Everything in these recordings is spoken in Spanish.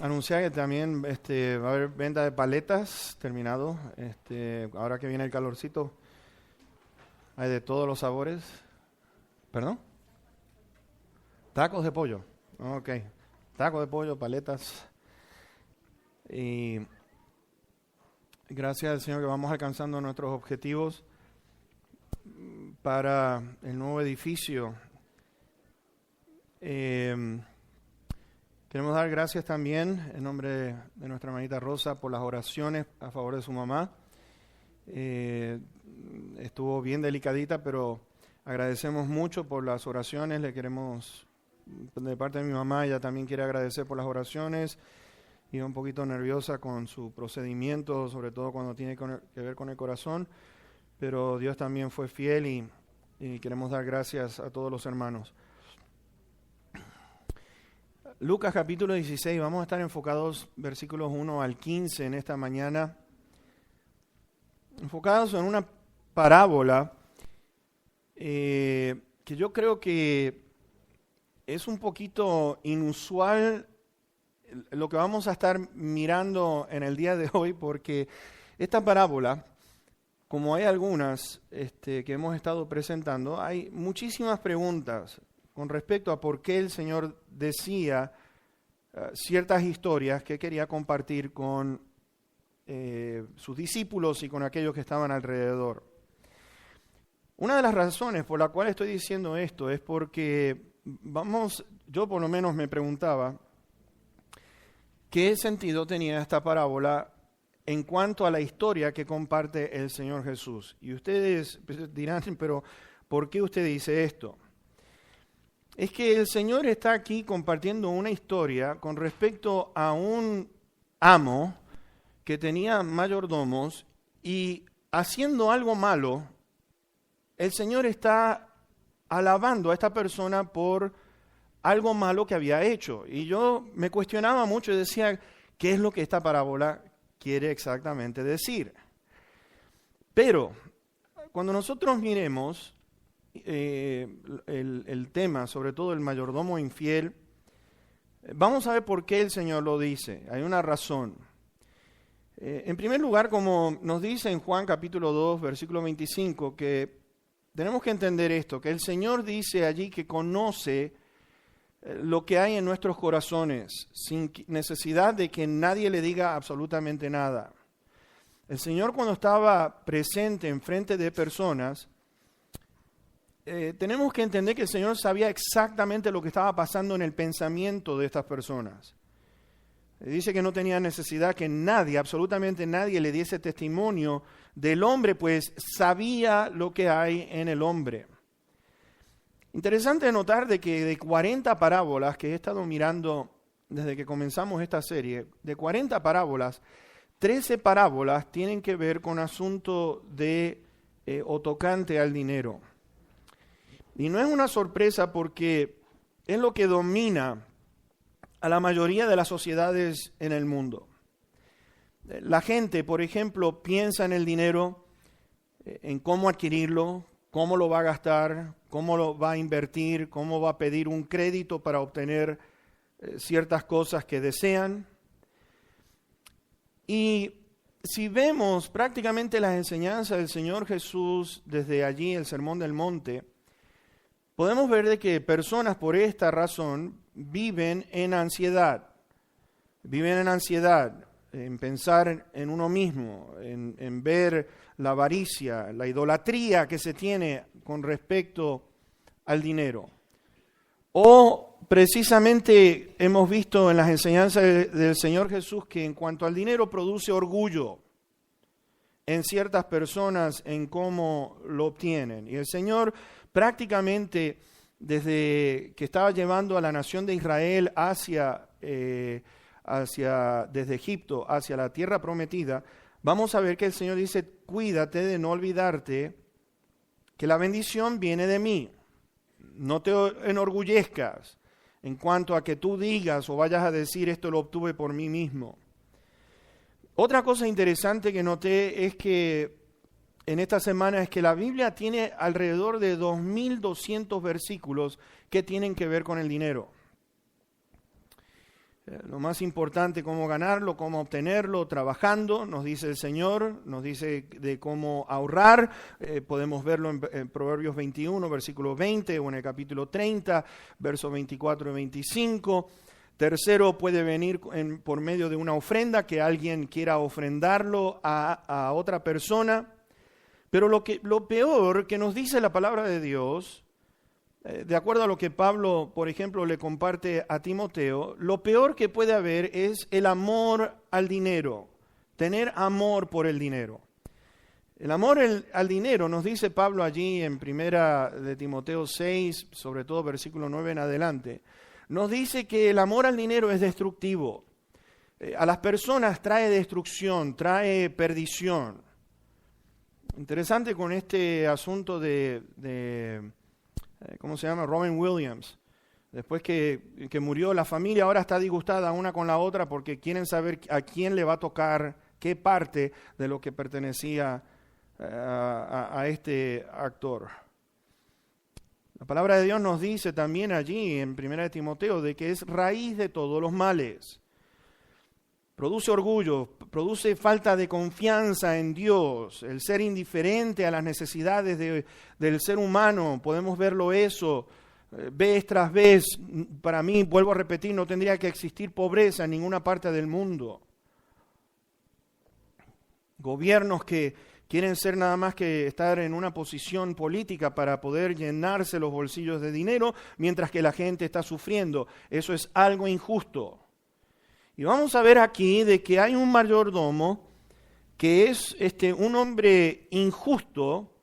anunciar que también va a haber venta de paletas terminado. Ahora que viene el calorcito, hay de todos los sabores. ¿Perdón? Tacos de pollo. Ok. Tacos de pollo, paletas. Y gracias al Señor que vamos alcanzando nuestros objetivos para el nuevo edificio. Queremos dar gracias también en nombre de nuestra hermanita Rosa por las oraciones a favor de su mamá. Estuvo bien delicadita, pero agradecemos mucho por las oraciones. Le queremos, de parte de mi mamá, ella también quiere agradecer por las oraciones. Iba un poquito nerviosa con su procedimiento, sobre todo cuando tiene que ver con el corazón, pero Dios también fue fiel y queremos dar gracias a todos los hermanos. Lucas capítulo 16, vamos a estar enfocados versículos 1 al 15 en esta mañana, enfocados en una parábola que yo creo que es un poquito inusual lo que vamos a estar mirando en el día de hoy, porque esta parábola, como hay algunas que hemos estado presentando, hay muchísimas preguntas con respecto a por qué el Señor decía ciertas historias que quería compartir con sus discípulos y con aquellos que estaban alrededor. Una de las razones por la cual estoy diciendo esto es porque yo por lo menos me preguntaba qué sentido tenía esta parábola en cuanto a la historia que comparte el Señor Jesús. Y ustedes dirán, pero ¿por qué usted dice esto? Es que el Señor está aquí compartiendo una historia con respecto a un amo que tenía mayordomos y haciendo algo malo, el Señor está alabando a esta persona por algo malo que había hecho. Y yo me cuestionaba mucho y decía, ¿qué es lo que esta parábola quiere exactamente decir? Pero cuando nosotros miremos el tema, sobre todo el mayordomo infiel, vamos a ver por qué el Señor lo dice. Hay una razón. En primer lugar, como nos dice en Juan capítulo 2, versículo 25, que tenemos que entender esto, que el Señor dice allí que conoce lo que hay en nuestros corazones, sin necesidad de que nadie le diga absolutamente nada. El Señor, cuando estaba presente en frente de personas, tenemos que entender que el Señor sabía exactamente lo que estaba pasando en el pensamiento de estas personas. Dice que no tenía necesidad que nadie, absolutamente nadie, le diese testimonio del hombre, pues sabía lo que hay en el hombre. Interesante notar de que de 40 parábolas que he estado mirando desde que comenzamos esta serie, de 40 parábolas, 13 parábolas tienen que ver con asunto de o tocante al dinero. Y no es una sorpresa porque es lo que domina a la mayoría de las sociedades en el mundo. La gente, por ejemplo, piensa en el dinero, en cómo adquirirlo, cómo lo va a gastar, cómo lo va a invertir, cómo va a pedir un crédito para obtener ciertas cosas que desean. Y si vemos prácticamente las enseñanzas del Señor Jesús desde allí, el Sermón del Monte, podemos ver de que personas por esta razón viven en ansiedad. Viven en ansiedad, en pensar en uno mismo, en ver la avaricia, la idolatría que se tiene con respecto al dinero. O precisamente hemos visto en las enseñanzas del Señor Jesús que en cuanto al dinero produce orgullo en ciertas personas en cómo lo obtienen. Y el Señor prácticamente desde que estaba llevando a la nación de Israel desde Egipto hacia la tierra prometida, vamos a ver que el Señor dice, cuídate de no olvidarte que la bendición viene de mí. No te enorgullezcas en cuanto a que tú digas o vayas a decir esto lo obtuve por mí mismo. Otra cosa interesante que noté es que en esta semana es que la Biblia tiene alrededor de 2.200 versículos que tienen que ver con el dinero. Lo más importante, cómo ganarlo, cómo obtenerlo, trabajando, nos dice el Señor, nos dice de cómo ahorrar. Podemos verlo en Proverbios 21, versículo 20, o en el capítulo 30, versos 24 y 25. Tercero, puede venir por medio de una ofrenda, que alguien quiera ofrendarlo a otra persona. Pero lo peor que nos dice la palabra de Dios, de acuerdo a lo que Pablo, por ejemplo, le comparte a Timoteo, lo peor que puede haber es el amor al dinero, tener amor por el dinero. El amor al dinero, nos dice Pablo allí en 1 de Timoteo 6, sobre todo versículo 9 en adelante, nos dice que el amor al dinero es destructivo. A las personas trae destrucción, trae perdición. Interesante con este asunto ¿cómo se llama? Robin Williams. Después que murió la familia, ahora está disgustada una con la otra porque quieren saber a quién le va a tocar qué parte de lo que pertenecía a este actor. La palabra de Dios nos dice también allí en 1 de Timoteo de que es raíz de todos los males. Produce orgullo, produce falta de confianza en Dios, el ser indiferente a las necesidades del ser humano. Podemos verlo eso vez tras vez. Para mí, vuelvo a repetir, no tendría que existir pobreza en ninguna parte del mundo. Gobiernos que quieren ser nada más que estar en una posición política para poder llenarse los bolsillos de dinero, mientras que la gente está sufriendo. Eso es algo injusto. Y vamos a ver aquí de que hay un mayordomo que es un hombre injusto.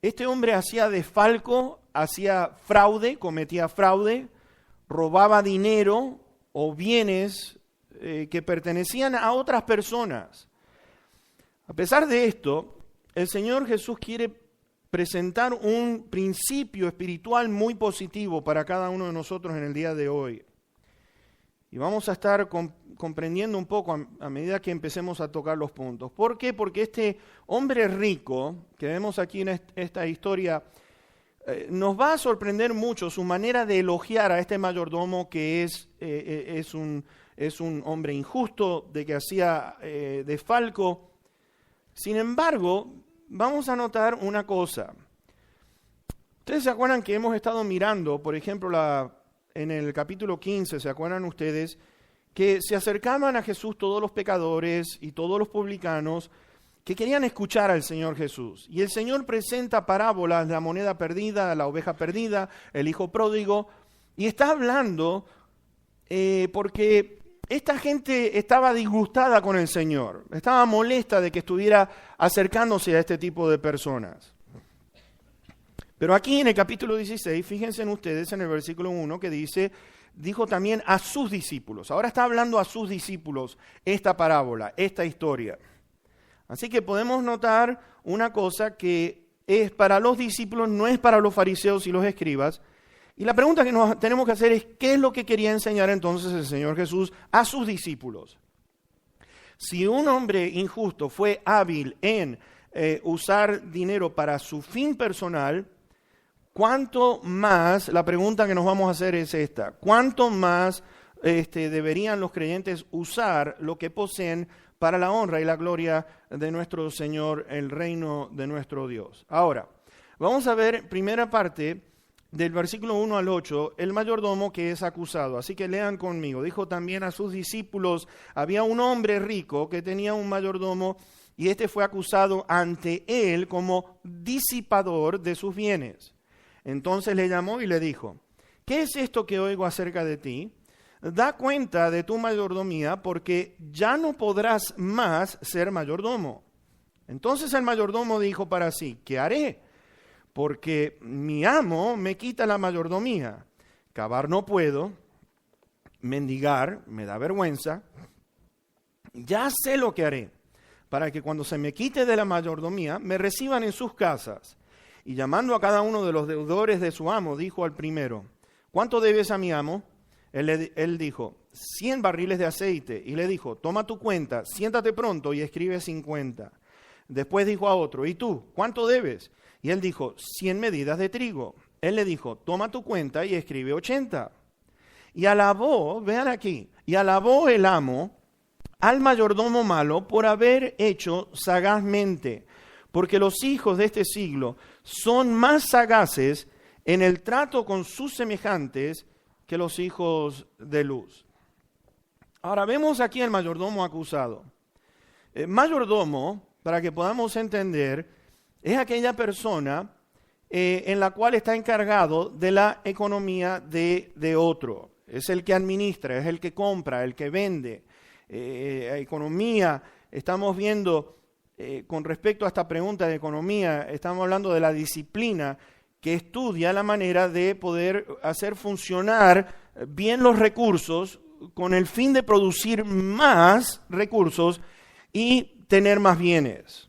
Este hombre hacía desfalco, hacía fraude, cometía fraude, robaba dinero o bienes que pertenecían a otras personas. A pesar de esto, el Señor Jesús quiere presentar un principio espiritual muy positivo para cada uno de nosotros en el día de hoy. Y vamos a estar comprendiendo un poco a medida que empecemos a tocar los puntos. ¿Por qué? Porque este hombre rico que vemos aquí en esta historia nos va a sorprender mucho su manera de elogiar a este mayordomo que es un hombre injusto, de que hacía desfalco. Sin embargo, vamos a notar una cosa. Ustedes se acuerdan que hemos estado mirando, por ejemplo, en el capítulo 15, ¿se acuerdan ustedes? Que se acercaban a Jesús todos los pecadores y todos los publicanos que querían escuchar al Señor Jesús. Y el Señor presenta parábolas, la moneda perdida, la oveja perdida, el hijo pródigo, y está hablando porque esta gente estaba disgustada con el Señor, estaba molesta de que estuviera acercándose a este tipo de personas. Pero aquí en el capítulo 16, fíjense ustedes en el versículo 1 que dijo también a sus discípulos. Ahora está hablando a sus discípulos esta parábola, esta historia. Así que podemos notar una cosa que es para los discípulos, no es para los fariseos y los escribas. Y la pregunta que nos tenemos que hacer es, ¿qué es lo que quería enseñar entonces el Señor Jesús a sus discípulos? Si un hombre injusto fue hábil en usar dinero para su fin personal, ¿cuánto más, la pregunta que nos vamos a hacer es esta, cuánto más deberían los creyentes usar lo que poseen para la honra y la gloria de nuestro Señor, el reino de nuestro Dios? Ahora, vamos a ver primera parte del versículo 1 al 8, el mayordomo que es acusado. Así que lean conmigo. Dijo también a sus discípulos, había un hombre rico que tenía un mayordomo y este fue acusado ante él como disipador de sus bienes. Entonces le llamó y le dijo, ¿qué es esto que oigo acerca de ti? Da cuenta de tu mayordomía, porque ya no podrás más ser mayordomo. Entonces el mayordomo dijo para sí, ¿qué haré? Porque mi amo me quita la mayordomía. Cavar no puedo, mendigar me da vergüenza. Ya sé lo que haré, para que cuando se me quite de la mayordomía, me reciban en sus casas. Y llamando a cada uno de los deudores de su amo, dijo al primero, ¿cuánto debes a mi amo? Él dijo, 100 barriles de aceite. Y le dijo, toma tu cuenta, siéntate pronto y escribe 50. Después dijo a otro, ¿y tú? ¿Cuánto debes? Y él dijo, 100 medidas de trigo. Él le dijo, toma tu cuenta y escribe 80. y alabó, vean aquí, y alabó el amo al mayordomo malo por haber hecho sagazmente, porque los hijos de este siglo son más sagaces en el trato con sus semejantes que los hijos de luz. Ahora vemos aquí al mayordomo acusado. El mayordomo, para que podamos entender, es aquella persona en la cual está encargado de la economía de otro. Es el que administra, es el que compra, el que vende. Economía, estamos viendo con respecto a esta pregunta de economía, estamos hablando de la disciplina que estudia la manera de poder hacer funcionar bien los recursos con el fin de producir más recursos y tener más bienes.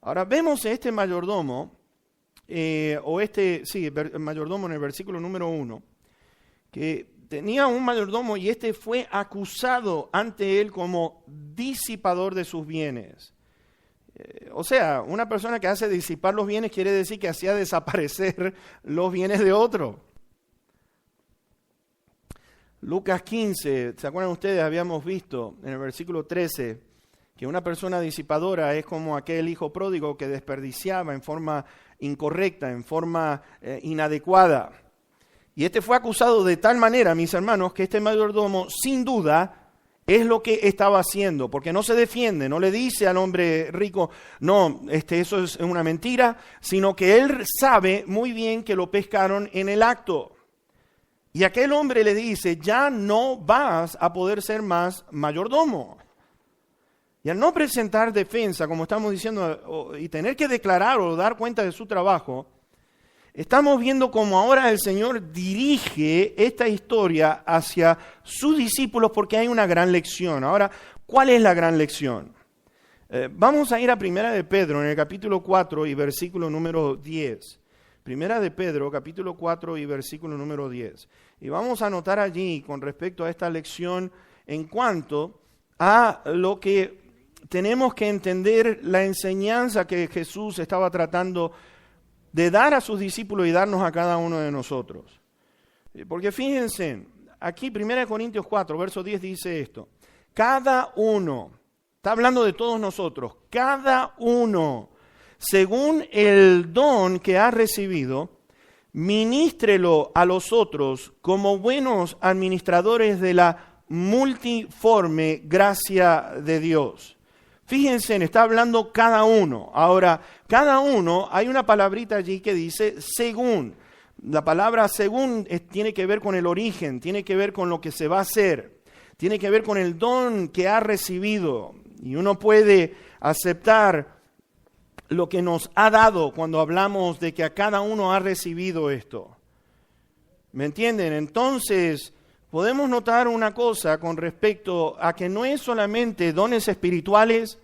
Ahora vemos este mayordomo, mayordomo en el versículo número 1, que tenía un mayordomo y este fue acusado ante él como disipador de sus bienes. O sea, una persona que hace disipar los bienes quiere decir que hacía desaparecer los bienes de otro. Lucas 15, ¿se acuerdan ustedes? Habíamos visto en el versículo 13 que una persona disipadora es como aquel hijo pródigo que desperdiciaba en forma incorrecta, en forma inadecuada. Y este fue acusado de tal manera, mis hermanos, que este mayordomo, sin duda, es lo que estaba haciendo, porque no se defiende, no le dice al hombre rico, no, eso es una mentira, sino que él sabe muy bien que lo pescaron en el acto. Y aquel hombre le dice, ya no vas a poder ser más mayordomo. Y al no presentar defensa, como estamos diciendo, y tener que declarar o dar cuenta de su trabajo, estamos viendo cómo ahora el Señor dirige esta historia hacia sus discípulos porque hay una gran lección. Ahora, ¿cuál es la gran lección? Vamos a ir a Primera de Pedro en el capítulo 4 y versículo número 10. Primera de Pedro, capítulo 4 y versículo número 10. Y vamos a anotar allí con respecto a esta lección en cuanto a lo que tenemos que entender, la enseñanza que Jesús estaba tratando de dar a sus discípulos y darnos a cada uno de nosotros. Porque fíjense, aquí 1 Corintios 4, verso 10 dice esto. Cada uno, está hablando de todos nosotros, cada uno, según el don que ha recibido, ministrelo a los otros como buenos administradores de la multiforme gracia de Dios. Fíjense, está hablando cada uno. Ahora, cada uno, hay una palabrita allí que dice según. La palabra según tiene que ver con el origen, tiene que ver con lo que se va a hacer, tiene que ver con el don que ha recibido. Y uno puede aceptar lo que nos ha dado cuando hablamos de que a cada uno ha recibido esto. ¿Me entienden? Entonces, podemos notar una cosa con respecto a que no es solamente dones espirituales,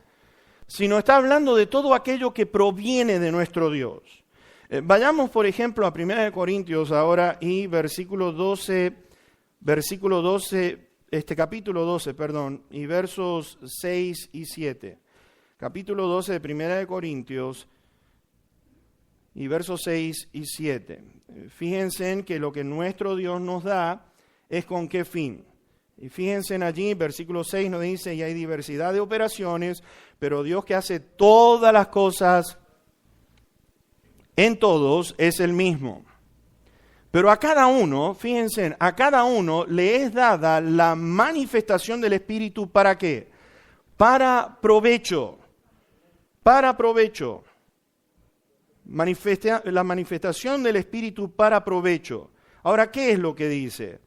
sino está hablando de todo aquello que proviene de nuestro Dios. Vayamos, por ejemplo, a 1 Corintios ahora y capítulo 12, y versos 6 y 7. Capítulo 12 de 1 Corintios y versos 6 y 7. Fíjense en que lo que nuestro Dios nos da es con qué fin. Y fíjense allí, versículo 6 nos dice, y hay diversidad de operaciones, pero Dios que hace todas las cosas en todos es el mismo. Pero a cada uno, fíjense, a cada uno le es dada la manifestación del Espíritu, ¿para qué? Para provecho. Para provecho. La manifestación del Espíritu para provecho. Ahora, ¿qué es lo que dice?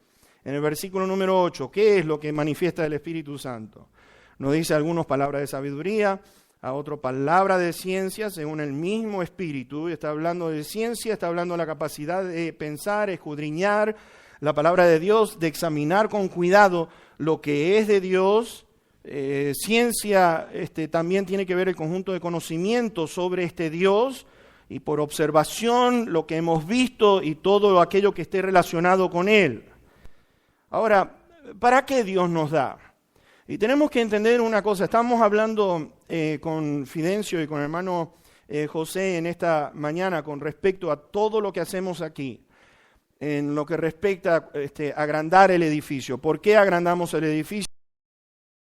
En el versículo número 8, ¿qué es lo que manifiesta el Espíritu Santo? Nos dice algunos palabras de sabiduría, a otro palabra de ciencia, según el mismo Espíritu. Está hablando de ciencia, está hablando de la capacidad de pensar, escudriñar la palabra de Dios, de examinar con cuidado lo que es de Dios. Ciencia también tiene que ver el conjunto de conocimientos sobre este Dios, y por observación lo que hemos visto y todo aquello que esté relacionado con Él. Ahora, ¿para qué Dios nos da? Y tenemos que entender una cosa. Estamos hablando con Fidencio y con el hermano José en esta mañana con respecto a todo lo que hacemos aquí. en lo que respecta a agrandar el edificio. ¿Por qué agrandamos el edificio?